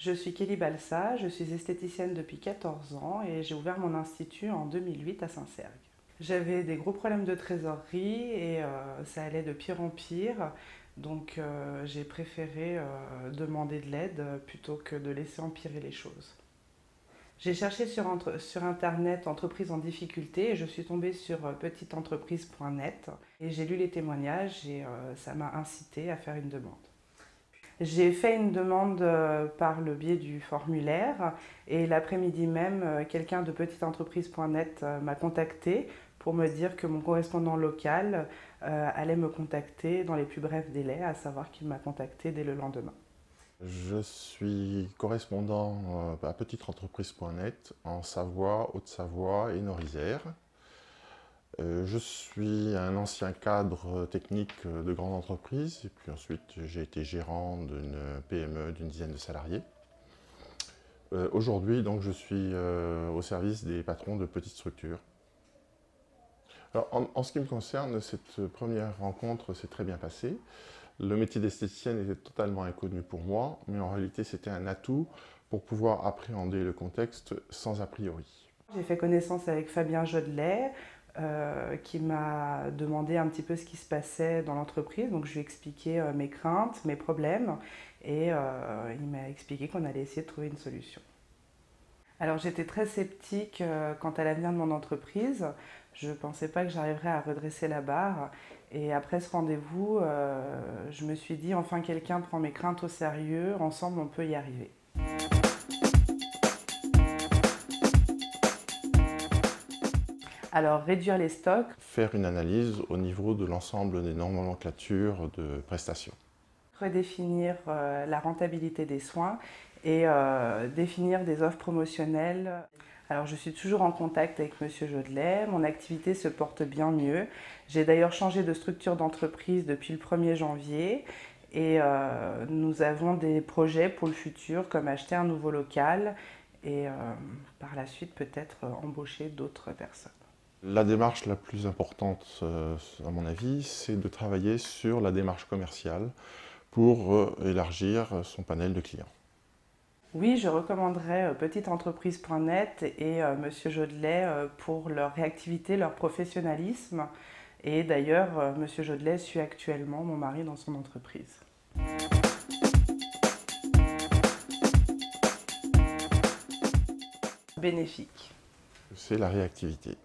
Je suis Kelly Balsa, je suis esthéticienne depuis 14 ans et j'ai ouvert mon institut en 2008 à Saint-Cergue. J'avais des gros problèmes de trésorerie et ça allait de pire en pire, donc j'ai préféré demander de l'aide plutôt que de laisser empirer les choses. J'ai cherché sur internet entreprises en difficulté et je suis tombée sur petiteentreprise.net et j'ai lu les témoignages et ça m'a incité à faire une demande. J'ai fait une demande par le biais du formulaire et l'après-midi même, quelqu'un de petiteentreprise.net m'a contacté pour me dire que mon correspondant local allait me contacter dans les plus brefs délais, à savoir qu'il m'a contacté dès le lendemain. Je suis correspondant à petiteentreprise.net en Savoie, Haute-Savoie et Nord-Isère. Je suis un ancien cadre technique de grande entreprise et puis ensuite j'ai été gérant d'une PME d'une dizaine de salariés. Aujourd'hui donc je suis au service des patrons de petites structures. Alors, en ce qui me concerne, cette première rencontre s'est très bien passée. Le métier d'esthéticienne était totalement inconnu pour moi, mais en réalité c'était un atout pour pouvoir appréhender le contexte sans a priori. J'ai fait connaissance avec Fabien Jodelet, qui m'a demandé un petit peu ce qui se passait dans l'entreprise. Donc je lui ai expliqué mes craintes, mes problèmes, et il m'a expliqué qu'on allait essayer de trouver une solution. Alors j'étais très sceptique quant à l'avenir de mon entreprise. Je ne pensais pas que j'arriverais à redresser la barre. Et après ce rendez-vous, je me suis dit, enfin quelqu'un prend mes craintes au sérieux, ensemble on peut y arriver. Alors réduire les stocks. Faire une analyse au niveau de l'ensemble des nomenclatures de prestations. Redéfinir la rentabilité des soins et définir des offres promotionnelles. Alors je suis toujours en contact avec Monsieur Jodelet, mon activité se porte bien mieux. J'ai d'ailleurs changé de structure d'entreprise depuis le 1er janvier et nous avons des projets pour le futur comme acheter un nouveau local et par la suite peut-être embaucher d'autres personnes. La démarche la plus importante, à mon avis, c'est de travailler sur la démarche commerciale pour élargir son panel de clients. Oui, je recommanderais petiteentreprise.net et Monsieur Jodelet pour leur réactivité, leur professionnalisme. Et d'ailleurs, Monsieur Jodelet suit actuellement mon mari dans son entreprise. Bénéfique. C'est la réactivité.